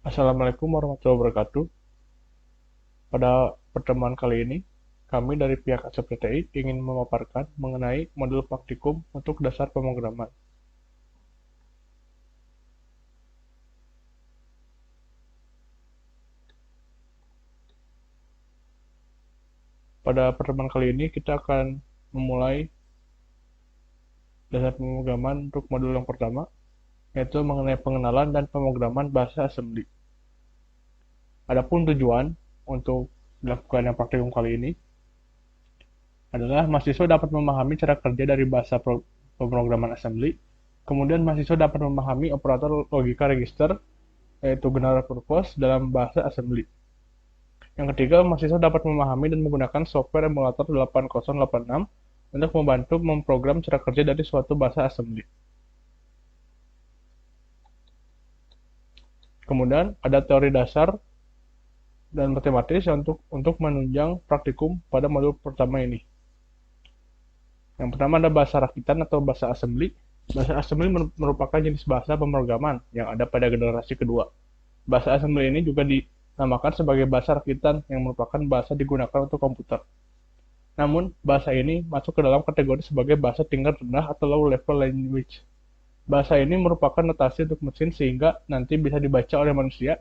Assalamualaikum warahmatullahi wabarakatuh. Pada pertemuan kali ini, kami dari pihak ACPTI ingin memaparkan mengenai modul praktikum untuk dasar pemrograman. Pada pertemuan kali ini, kita akan memulai dasar pemrograman untuk modul yang pertama, yaitu mengenai pengenalan dan pemrograman bahasa assembly. Adapun tujuan untuk dilakukan yang praktikum kali ini adalah mahasiswa dapat memahami cara kerja dari bahasa pemrograman assembly, kemudian mahasiswa dapat memahami operator logika register, yaitu general purpose dalam bahasa assembly. Yang ketiga, mahasiswa dapat memahami dan menggunakan software emulator 8086 untuk membantu memprogram cara kerja dari suatu bahasa assembly. Kemudian, ada teori dasar dan matematis untuk menunjang praktikum pada modul pertama ini. Yang pertama ada bahasa rakitan atau bahasa assembly. Bahasa assembly merupakan jenis bahasa pemrograman yang ada pada generasi kedua. Bahasa assembly ini juga dinamakan sebagai bahasa rakitan yang merupakan bahasa digunakan untuk komputer. Namun, bahasa ini masuk ke dalam kategori sebagai bahasa tingkat rendah atau low level language. Bahasa ini merupakan notasi untuk mesin sehingga nanti bisa dibaca oleh manusia.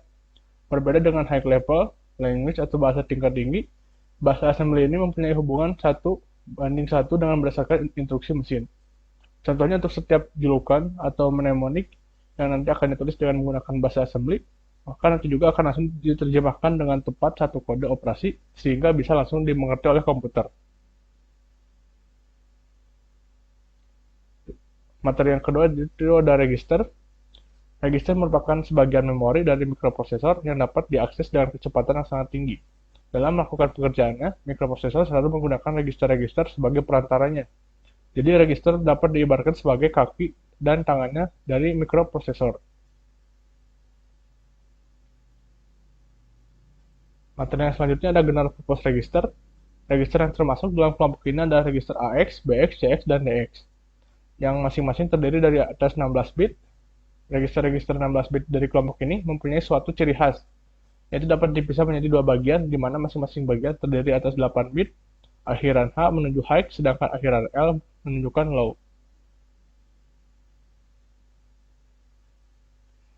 Berbeda dengan high level language atau bahasa tingkat tinggi, bahasa assembly ini mempunyai hubungan 1:1 dengan berdasarkan instruksi mesin. Contohnya untuk setiap julukan atau mnemonik yang nanti akan ditulis dengan menggunakan bahasa assembly, maka nanti juga akan langsung diterjemahkan dengan tepat satu kode operasi sehingga bisa langsung dimengerti oleh komputer. Materi yang kedua itu ada register. Register merupakan sebagian memori dari mikroprosesor yang dapat diakses dengan kecepatan yang sangat tinggi. Dalam melakukan pekerjaannya, mikroprosesor selalu menggunakan register-register sebagai perantaranya. Jadi register dapat diibaratkan sebagai kaki dan tangannya dari mikroprosesor. Materi yang selanjutnya ada general purpose register. Register yang termasuk dalam kelompok ini adalah register AX, BX, CX, dan DX, yang masing-masing terdiri dari atas 16 bit. Register-register 16 bit dari kelompok ini mempunyai suatu ciri khas, yaitu dapat dipisah menjadi dua bagian, di mana masing-masing bagian terdiri atas 8 bit, akhiran H menuju high, sedangkan akhiran L menunjukkan low.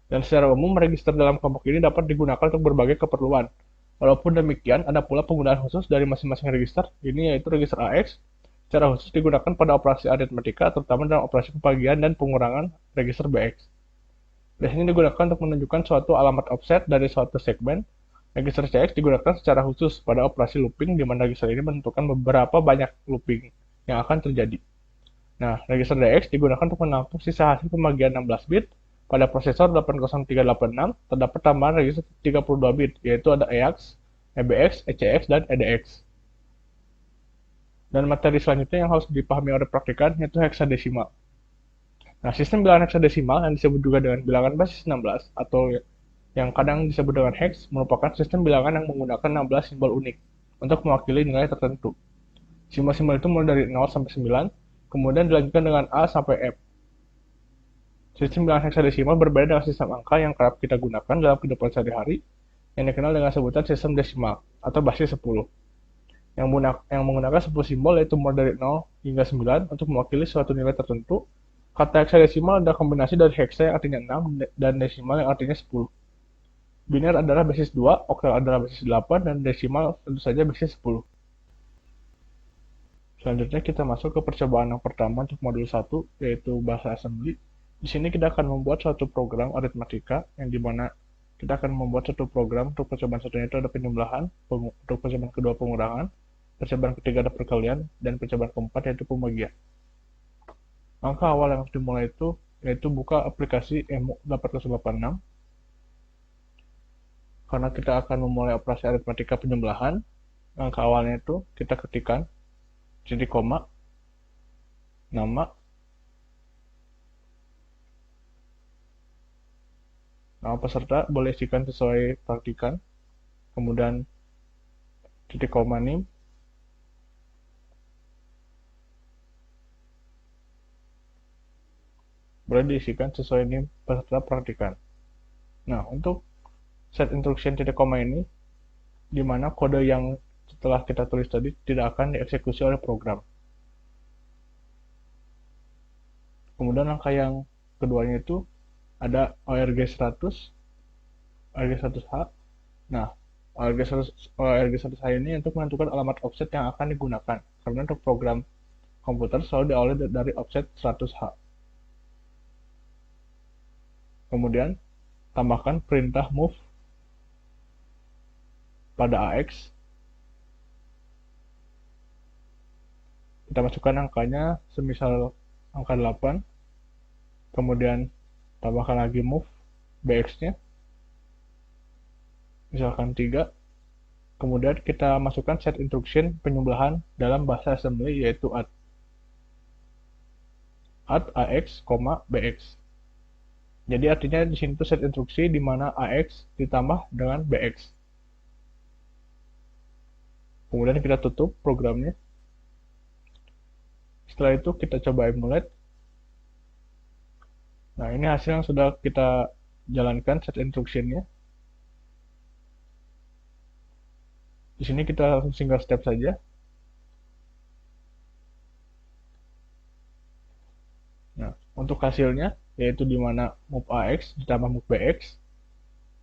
Dan secara umum, register dalam kelompok ini dapat digunakan untuk berbagai keperluan. Walaupun demikian, ada pula penggunaan khusus dari masing-masing register, ini yaitu register AX, secara khusus digunakan pada operasi aritmatika, terutama dalam operasi pembagian dan pengurangan register BX. Biasanya digunakan untuk menunjukkan suatu alamat offset dari suatu segmen. Register CX digunakan secara khusus pada operasi looping, di mana register ini menentukan beberapa banyak looping yang akan terjadi. Nah, register DX digunakan untuk menampung sisa hasil pembagian 16 bit. Pada prosesor 80386 terdapat tambahan register 32 bit, yaitu ada EAX, EBX, ECX, dan EDX. Dan materi selanjutnya yang harus dipahami oleh praktikan yaitu heksadesimal. Nah, sistem bilangan heksadesimal yang disebut juga dengan bilangan basis 16 atau yang kadang disebut dengan hex merupakan sistem bilangan yang menggunakan 16 simbol unik untuk mewakili nilai tertentu. Simbol-simbol itu mulai dari 0 sampai 9, kemudian dilanjutkan dengan A sampai F. Sistem bilangan heksadesimal berbeda dengan sistem angka yang kerap kita gunakan dalam kehidupan sehari-hari yang dikenal dengan sebutan sistem desimal atau basis 10. Yang menggunakan 10 simbol yaitu mulai dari 0 hingga 9 untuk mewakili suatu nilai tertentu. Kata heksadesimal adalah kombinasi dari heksa yang artinya 6 dan desimal yang artinya 10. Biner adalah basis 2, oktal adalah basis 8, dan desimal tentu saja basis 10. Selanjutnya kita masuk ke percobaan yang pertama untuk modul 1, yaitu bahasa assembly. Di sini kita akan membuat suatu program aritmatika, yang dimana kita akan membuat satu program. Untuk percobaan satunya itu ada penjumlahan, untuk percobaan kedua pengurangan, percobaan ketiga ada perkalian, dan percobaan keempat yaitu pembagian. Langkah awal yang harus dimulai itu yaitu buka aplikasi EMU 886. Karena kita akan memulai operasi aritmatika penjumlahan, langkah awalnya itu kita ketikkan titik koma, nama peserta boleh isikan sesuai praktikan, kemudian titik koma NIM, boleh diisikan sesuai NIM peserta praktikan. Nah, untuk set instruction titik koma ini, di mana kode yang setelah kita tulis tadi tidak akan dieksekusi oleh program. Kemudian angka yang keduanya itu ada ORG 100, ORG 100H. Nah, ORG 100H ini untuk menentukan alamat offset yang akan digunakan. Karena untuk program komputer selalu diawali dari offset 100H. Kemudian, tambahkan perintah move pada AX. Kita masukkan angkanya, semisal angka 8. Kemudian, tambahkan lagi move BX-nya. Misalkan 3. Kemudian kita masukkan set instruction penyembelahan dalam bahasa assembly, yaitu add AX, BX. Jadi artinya di sini tuh set instruksi di mana AX ditambah dengan BX. Kemudian kita tutup programnya. Setelah itu kita coba emulate. Nah, ini hasil yang sudah kita jalankan set instruction-nya. Di sini kita langsung single step saja. Nah, untuk hasilnya, yaitu di mana move AX ditambah move BX,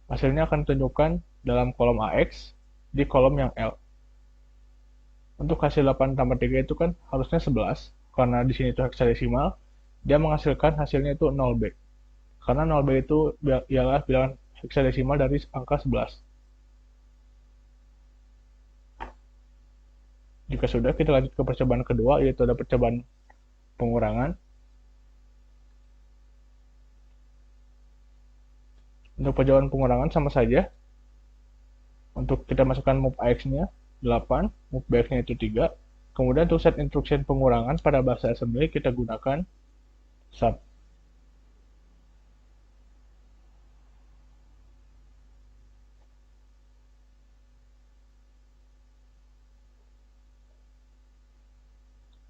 hasilnya akan ditunjukkan dalam kolom AX di kolom yang L. Untuk hasil 8 tambah 3 itu kan harusnya 11, karena di sini itu heksadesimal, dia menghasilkan hasilnya itu 0B. Karena 0B itu ialah bilangan heksadesimal dari angka 11. Jika sudah, kita lanjut ke percobaan kedua, yaitu ada percobaan pengurangan. Untuk percobaan pengurangan sama saja. Untuk kita masukkan move AX-nya 8, move BX-nya itu 3. Kemudian untuk set instruction pengurangan pada bahasa assembly kita gunakan sub.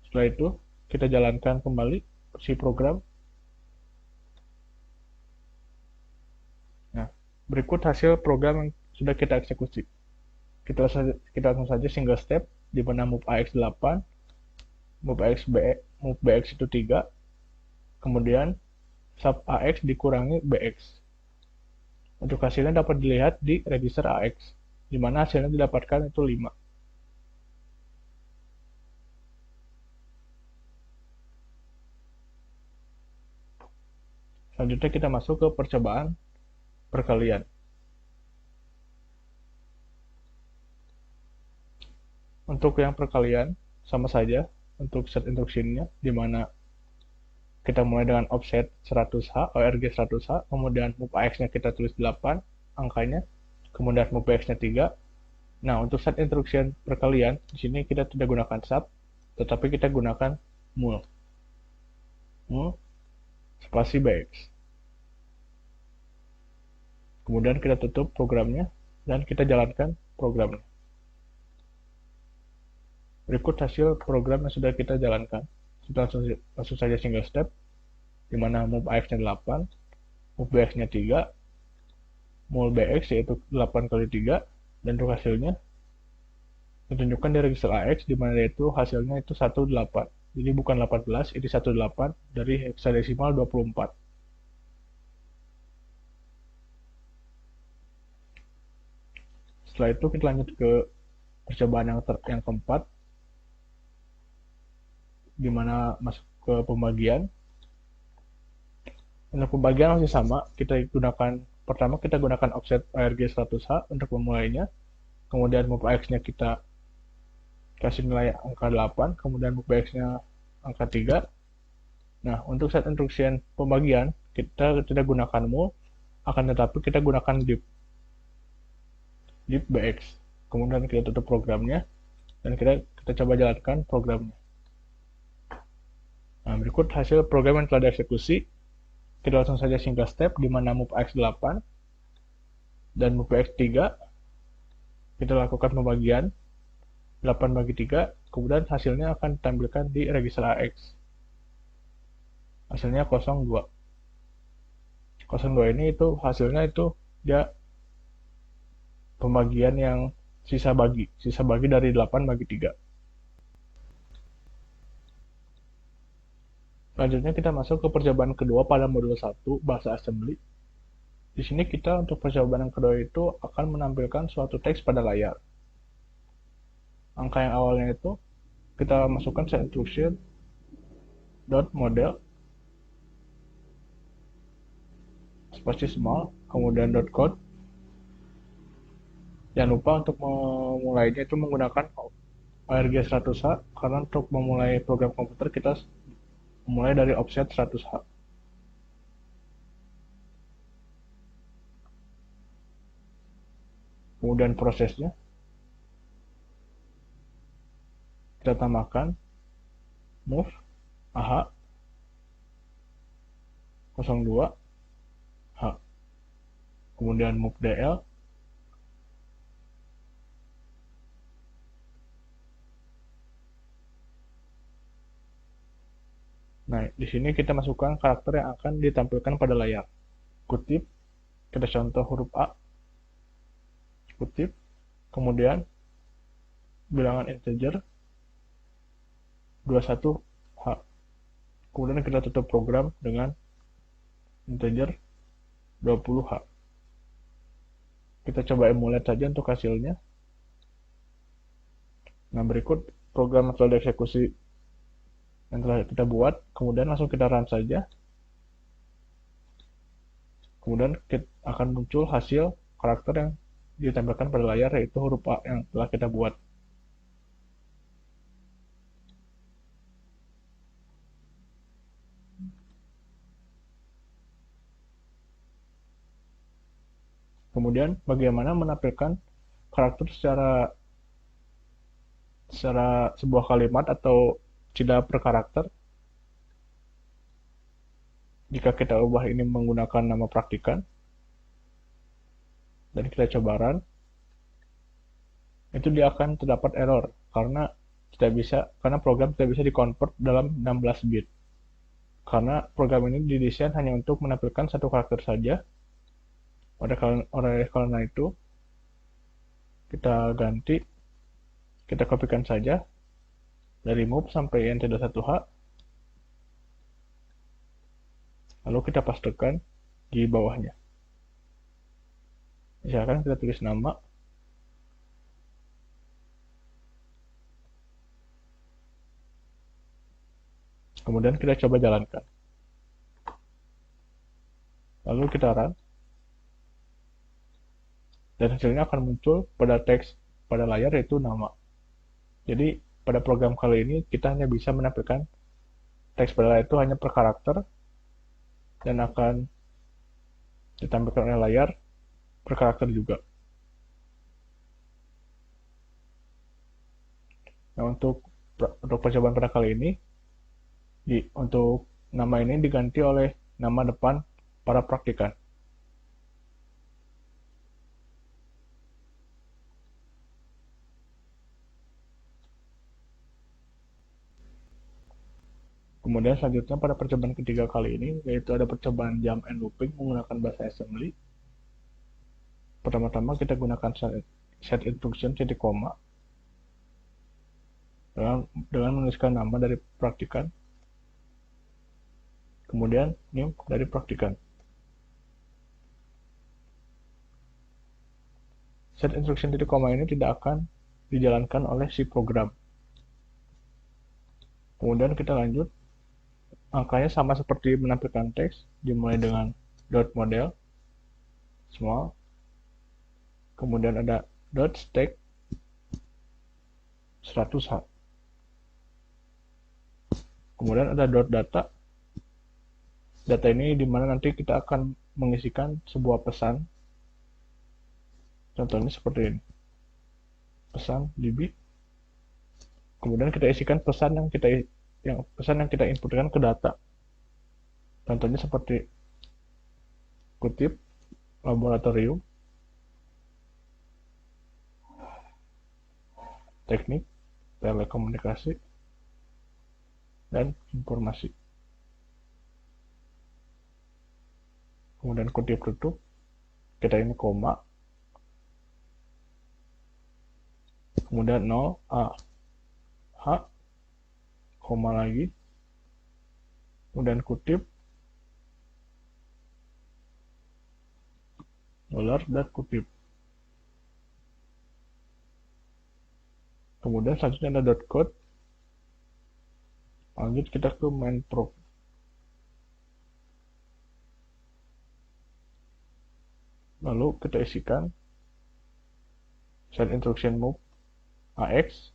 Setelah itu, kita jalankan kembali si program. Nah, berikut hasil program yang sudah kita eksekusi. Kita langsung saja single step, di mana move AX 8, move BX itu 3, kemudian sub AX dikurangi BX. Untuk hasilnya dapat dilihat di register AX, di mana hasilnya didapatkan itu 5. Selanjutnya kita masuk ke percobaan perkalian. Untuk yang perkalian, sama saja untuk set instruction-nya, di mana kita mulai dengan offset 100H, ORG 100H, kemudian move AX-nya kita tulis 8 angkanya, kemudian move BX-nya 3. Nah, untuk set instruction perkalian, di sini kita tidak gunakan sub, tetapi kita gunakan mul spasi BX. Kemudian kita tutup programnya dan kita jalankan programnya. Berikut hasil program yang sudah kita jalankan. Kita langsung saja single step, di mana move AX-nya 8, move BX-nya 3, mul BX yaitu 8 kali 3, dan untuk hasilnya ditunjukkan di register AX, di mana yaitu hasilnya itu 18. Jadi bukan 18, ini 18 dari heksadesimal 24. Setelah itu kita lanjut ke percobaan yang keempat, di mana masuk ke pembagian. Untuk pembagian masih sama, pertama kita gunakan offset ORG 100H untuk memulainya, kemudian move AX-nya kita kasih nilai angka 8, kemudian move BX-nya angka 3. Nah, untuk set instruction pembagian, kita tidak gunakan mul, akan tetapi kita gunakan div BX. Kemudian kita tutup programnya, dan kita coba jalankan programnya. Nah, berikut hasil program yang telah dieksekusi. Kita langsung saja single step, di mana move AX 8 dan move BX 3. Kita lakukan pembagian 8 bagi 3, kemudian hasilnya akan ditampilkan di register AX. Hasilnya 02. 02 ini itu hasilnya itu dia pembagian yang sisa bagi dari 8 bagi 3. Selanjutnya kita masuk ke percobaan kedua pada modul 1 bahasa assembly. Di sini kita untuk percobaan kedua itu akan menampilkan suatu teks pada layar. Angka yang awalnya itu kita masukkan set instruction dot model spasi small, kemudian dot code. Jangan lupa untuk memulainya itu menggunakan ARG 100H, karena untuk memulai program komputer kita memulai dari offset 100H. Kemudian prosesnya kita tambahkan move AH 02 H, kemudian move DL, nah di sini kita masukkan karakter yang akan ditampilkan pada layar. Kutip, kita contoh huruf A, kutip, kemudian bilangan integer 21H, kemudian kita tutup program dengan integer 20H. Kita coba emulate saja untuk hasilnya. Nah, berikut program metode eksekusi yang telah kita buat, kemudian langsung kita run saja. Kemudian akan muncul hasil karakter yang ditempelkan pada layar, yaitu huruf A yang telah kita buat. Kemudian bagaimana menampilkan karakter secara sebuah kalimat atau tidak per karakter. Jika kita ubah ini menggunakan nama praktikan dan kita coba run, itu dia akan terdapat error karena program tidak bisa dikonvert dalam 16 bit. Karena program ini didesain hanya untuk menampilkan satu karakter saja. Oleh karena itu, kita ganti, kita kopikan saja dari move sampai nt21h, lalu kita pastekan di bawahnya. Misalkan kita tulis nama, kemudian kita coba jalankan, lalu kita run, dan hasilnya akan muncul pada teks pada layar, yaitu nama. Jadi pada program kali ini kita hanya bisa menampilkan teks pada layar itu hanya per karakter, dan akan ditampilkan oleh layar per karakter juga. Nah, untuk percobaan pada kali ini, untuk nama ini diganti oleh nama depan para praktikan. Kemudian selanjutnya pada percobaan ketiga kali ini, yaitu ada percobaan jump and looping menggunakan bahasa assembly. Pertama-tama kita gunakan set instruction titik koma dengan menuliskan nama dari praktikan, kemudian name dari praktikan. Set instruction titik koma ini tidak akan dijalankan oleh si program. Kemudian kita lanjut, angkanya sama seperti menampilkan teks, dimulai dengan dot model small, kemudian ada dot stack 100H, kemudian ada dot data. Data ini dimana nanti kita akan mengisikan sebuah pesan. Contohnya seperti ini, pesan DB. Kemudian kita isikan pesan yang kita inputkan ke data. Contohnya seperti kutip laboratorium, teknik, telekomunikasi, dan informasi. Kemudian kutip tutup, kita ini koma, kemudian 0 A H, koma lagi, kemudian kutip, dolar dan kutip. Kemudian selanjutnya ada dot code. Lanjut kita ke main prop. Lalu kita isikan set instruction move AX,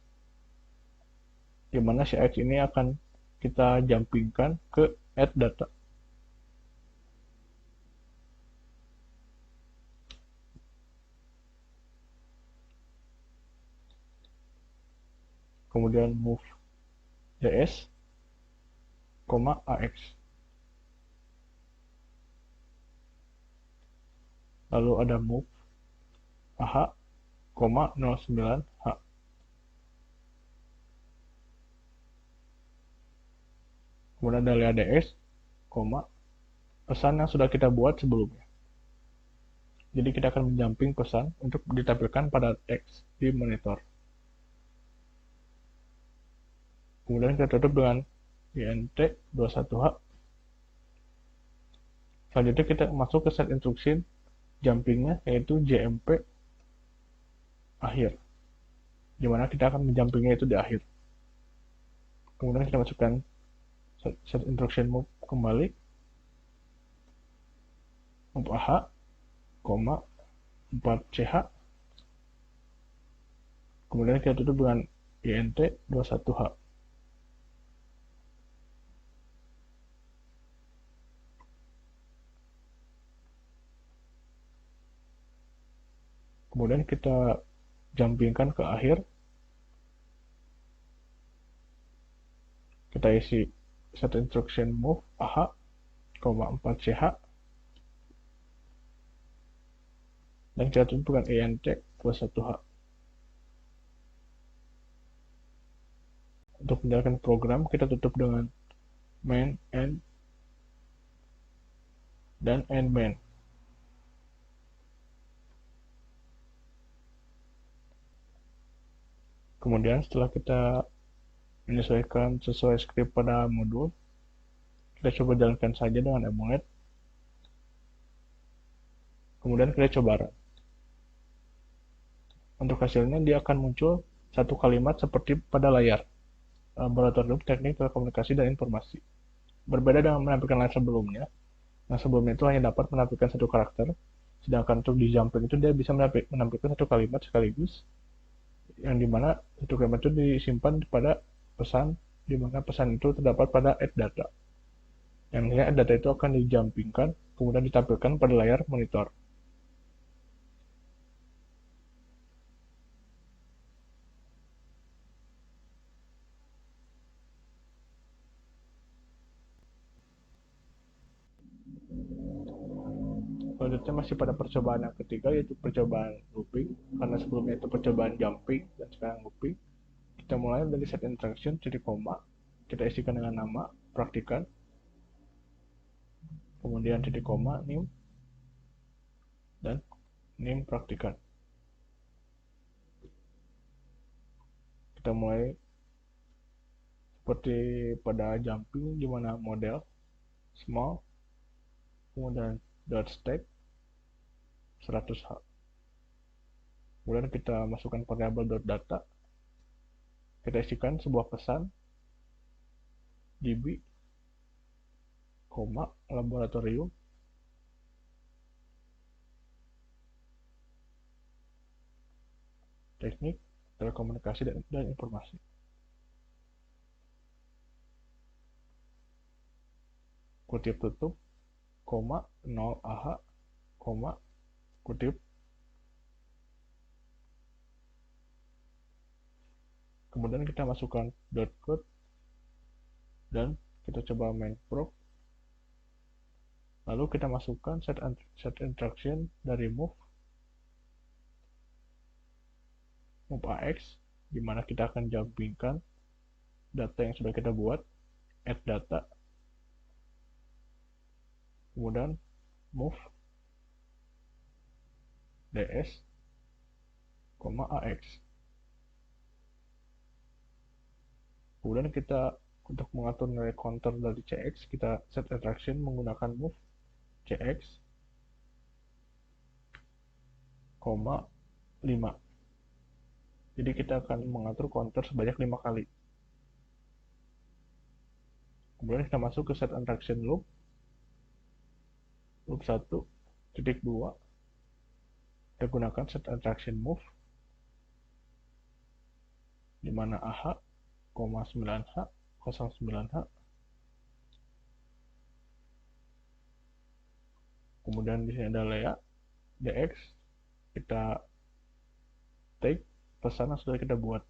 di mana si AX ini akan kita jumpingkan ke add data. Kemudian move ds, AX. Lalu ada move AH, 09H. Kemudian ada ds, pesan yang sudah kita buat sebelumnya. Jadi kita akan menjumping pesan untuk ditampilkan pada teks di monitor. Kemudian kita tutup dengan int21h. Selanjutnya kita masuk ke set instruction jumpingnya, yaitu jmp akhir, dimana kita akan menjumpingnya itu di akhir. Kemudian kita masukkan set instruction move kembali, move ah, 4ch. Kemudian kita tutup dengan int21h. Kemudian kita jumpingkan ke akhir. Kita isi set instruction move ah, 4ch, dan kita tutup dengan int21h. Untuk menjalankan program, kita tutup dengan main end dan end main. Kemudian setelah kita menyesuaikan sesuai script pada modul, kita coba jalankan saja dengan emulate. Kemudian kita coba run. Untuk hasilnya dia akan muncul satu kalimat seperti pada layar Laboratorium Teknik Telekomunikasi dan Informasi. Berbeda dengan menampilkan layar sebelumnya. Nah, sebelumnya itu hanya dapat menampilkan satu karakter, sedangkan untuk di jumping itu dia bisa menampilkan satu kalimat sekaligus, yang dimana satu kalimat itu disimpan pada pesan, dimana pesan itu terdapat pada add data. Yang nantinya add data itu akan dijumpingkan, kemudian ditampilkan pada layar monitor. Selanjutnya masih pada percobaan yang ketiga, yaitu percobaan looping. Karena sebelumnya itu percobaan jumping dan sekarang looping. Kita mulai dari set instruction titik koma, kita isikan dengan nama praktikan, kemudian titik koma nim, dan nim praktikan. Kita mulai seperti pada jumping, di mana model small, kemudian dot stack 100h. Kemudian kita masukkan variabel dot data, kita isikan sebuah pesan db, laboratorium, teknik telekomunikasi dan informasi. Kutip tutup, 0 ah, kutip. Kemudian kita masukkan dot code dan kita coba main prop. Lalu kita masukkan set instruction dari move AX, di mana kita akan jumpingkan data yang sudah kita buat, add data, kemudian move ds, AX. Kemudian kita untuk mengatur nilai counter dari CX, kita set attraction menggunakan move CX, 5. Jadi kita akan mengatur counter sebanyak 5 kali. Kemudian kita masuk ke set attraction loop, loop 1, titik 2, kita gunakan set attraction move, di mana AH, 9H, 09H, kemudian di sini ada layout DX, kita take pesan yang sudah kita buat,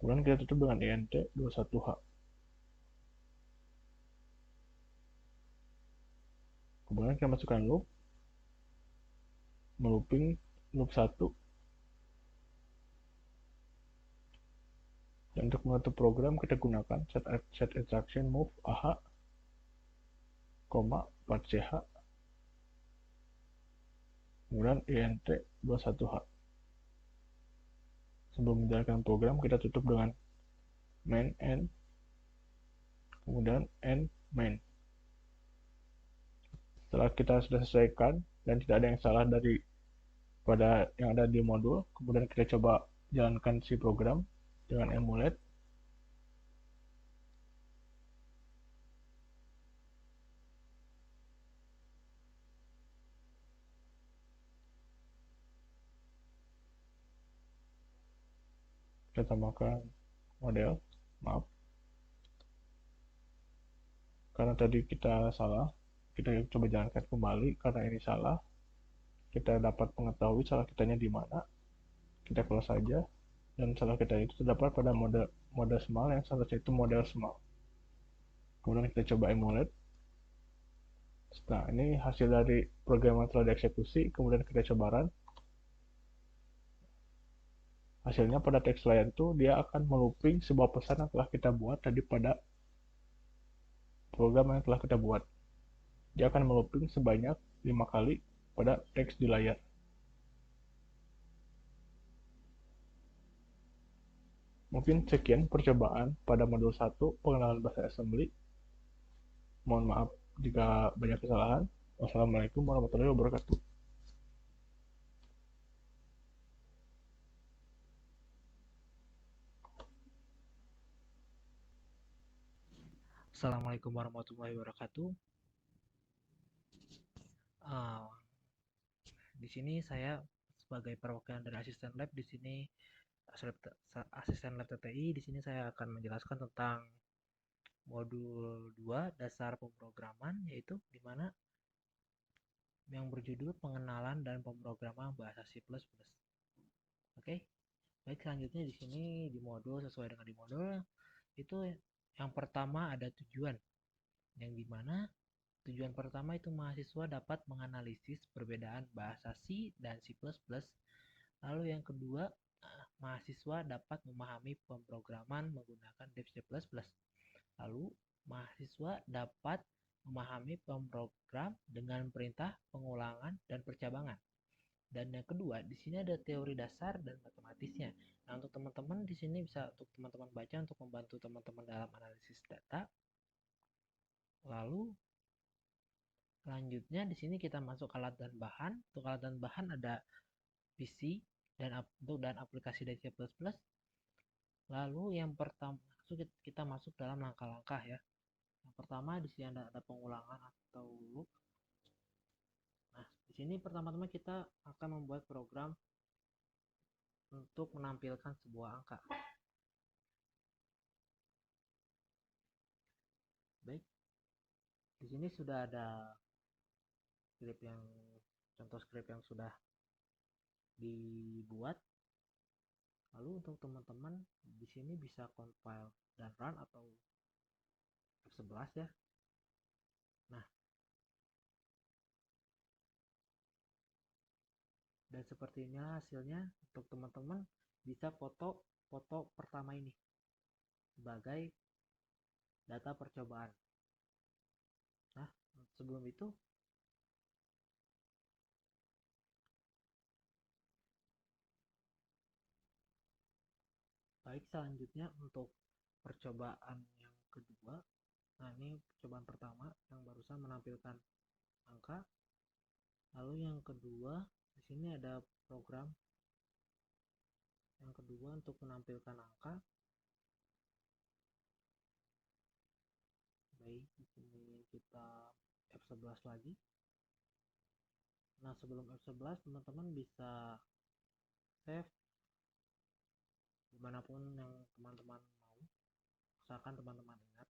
kemudian kita tutup dengan INT 21H, kemudian kita masukkan loop, melooping loop 1, dan untuk menutup program kita gunakan set instruction move AH, 4CH, kemudian INT 21H. Sebelum menjalankan program kita tutup dengan main end, kemudian end main. Setelah kita sudah selesaikan dan tidak ada yang salah dari pada yang ada di modul, kemudian kita coba jalankan si program dengan emulate. Kita tambahkan model, maaf, karena tadi kita salah, kita coba jalankan kembali. Karena ini salah, kita dapat mengetahui salah kitanya di mana, kita close saja, dan salah kita itu terdapat pada mode small yang seharusnya itu model small. Kemudian kita coba emulate. Nah, ini hasil dari program yang telah dieksekusi, kemudian kita coba run. Hasilnya pada text layan itu dia akan melooping sebuah pesan yang telah kita buat tadi pada program yang telah kita buat. Dia akan melooping sebanyak 5 kali pada teks di layar. Mungkin sekian percobaan pada modul 1 pengenalan bahasa assembly. Mohon maaf jika banyak kesalahan. Wassalamualaikum warahmatullahi wabarakatuh. Assalamualaikum warahmatullahi wabarakatuh. Uh, di sini saya sebagai perwakilan dari asisten lab di sini asisten lab TTI di sini saya akan menjelaskan tentang modul 2 dasar pemrograman, yaitu di mana yang berjudul pengenalan dan pemrograman bahasa C++. Oke. Baik, selanjutnya di sini di modul sesuai dengan di modul itu yang pertama ada tujuan, yang dimana tujuan pertama itu mahasiswa dapat menganalisis perbedaan bahasa C dan C++. Lalu yang kedua, mahasiswa dapat memahami pemrograman menggunakan Dev C++. Lalu mahasiswa dapat memahami pemrogram dengan perintah, pengulangan, dan percabangan. Dan yang kedua, di sini ada teori dasar dan matematisnya. Nah, untuk teman-teman di sini bisa untuk teman-teman baca untuk membantu teman-teman dalam analisis data. Lalu selanjutnya di sini kita masuk alat dan bahan. Untuk alat dan bahan ada PC dan aplikasi dari C++. Lalu yang pertama kita masuk dalam langkah-langkah ya. Yang pertama di sini ada pengulangan atau loop. Nah, di sini pertama-tama kita akan membuat program untuk menampilkan sebuah angka. Baik, di sini sudah ada contoh script yang sudah dibuat. Lalu untuk teman-teman di sini bisa compile dan run atau F11 ya. Nah, dan sepertinya hasilnya untuk teman-teman bisa foto pertama ini sebagai data percobaan. Nah, sebelum itu Baik, selanjutnya untuk percobaan yang kedua. Nah, ini percobaan pertama yang barusan menampilkan angka. Lalu yang kedua, di sini ada program yang kedua untuk menampilkan angka. Baik, di sini kita F11 lagi. Nah, sebelum F11 teman-teman bisa save dimanapun yang teman-teman mau, asalkan teman-teman ingat.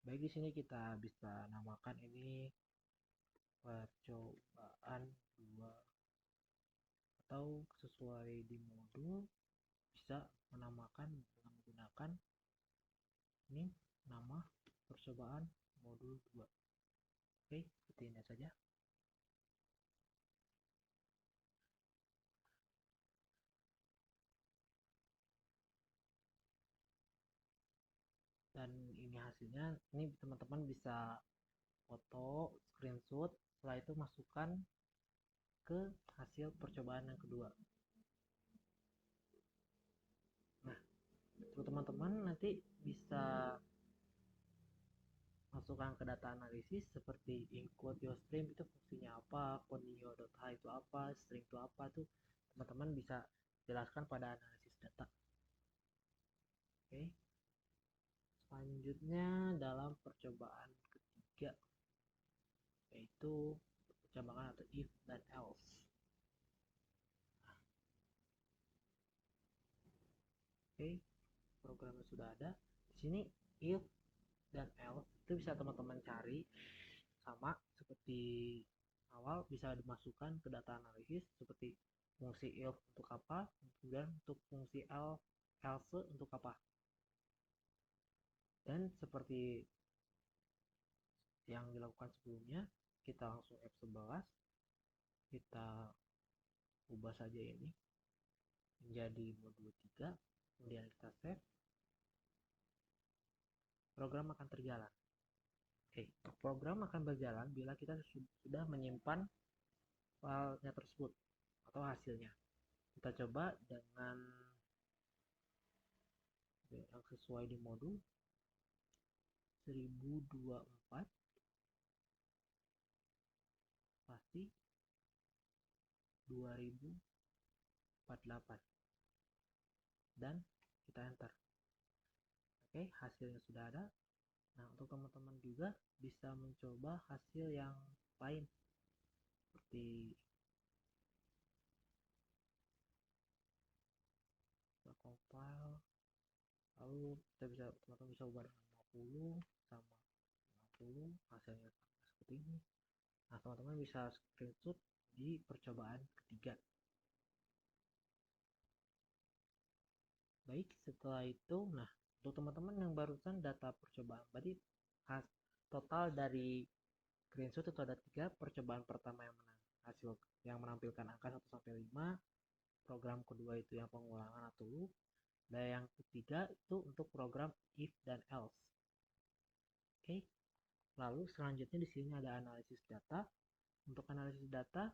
Baik, di sini kita bisa namakan ini percobaan 2, atau sesuai di modul bisa menamakan dengan menggunakan ini nama percobaan modul 2. Oke, seperti ini saja. Dan ini hasilnya. Ini teman-teman bisa foto, screenshot, setelah itu masukkan ke hasil percobaan yang kedua. Nah, untuk teman-teman nanti bisa masukkan ke data analisis seperti include your stream itu fungsinya apa, conio.h itu apa, string itu apa, tuh teman-teman bisa jelaskan pada analisis data. Oke. Selanjutnya dalam percobaan ketiga, yaitu percobaan atau if dan else. Oke, programnya sudah ada. Di sini if dan else itu bisa teman-teman cari, sama seperti awal bisa dimasukkan ke data analisis seperti fungsi if untuk apa, kemudian untuk fungsi else untuk apa. Dan seperti yang dilakukan sebelumnya, kita langsung F11, kita ubah saja ini menjadi modul 3, kemudian kita save, program akan terjalan. Oke, program akan berjalan bila kita sudah menyimpan filenya tersebut atau hasilnya. Kita coba dengan yang sesuai di modul 1024 pasti 2048 dan kita enter. Oke, hasilnya sudah ada. Nah, untuk teman-teman juga bisa mencoba hasil yang lain seperti kita compile, lalu kita bisa, teman-teman bisa ubah dengan 50 sama 50, hasilnya seperti ini. Nah, teman-teman bisa screenshot di percobaan ketiga. Baik, setelah itu, nah, untuk teman-teman yang barusan data percobaan, berarti total dari screenshot itu ada 3. Percobaan pertama yang hasil yang menampilkan angka 1 sampai 5, program kedua itu yang pengulangan atau loop, dan yang ketiga itu untuk program if dan else. Oke. Lalu selanjutnya di sini ada analisis data. Untuk analisis data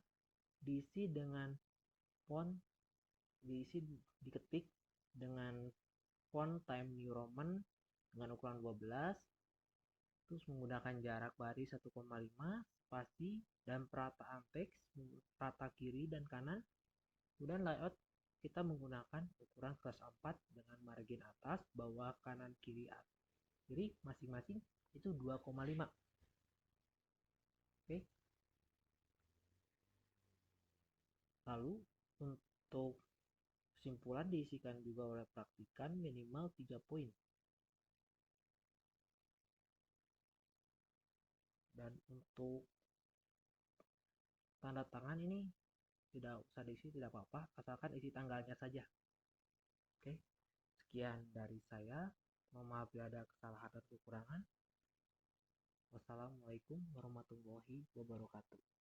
diisi dengan font, diketik dengan font Times New Roman dengan ukuran 12, terus menggunakan jarak baris 1,5, spasi, dan perataan teks rata kiri dan kanan. Kemudian layout kita menggunakan ukuran kelas 4 dengan margin atas, bawah, kanan, kiri masing-masing itu 2,5. Oke. Lalu untuk kesimpulan diisikan juga oleh praktikan minimal 3 poin. Dan untuk tanda tangan ini tidak usah diisi, tidak apa-apa, asalkan isi tanggalnya saja. Oke, sekian dari saya. Mohon maaf bila ada kesalahan dan kekurangan. Wassalamualaikum warahmatullahi wabarakatuh.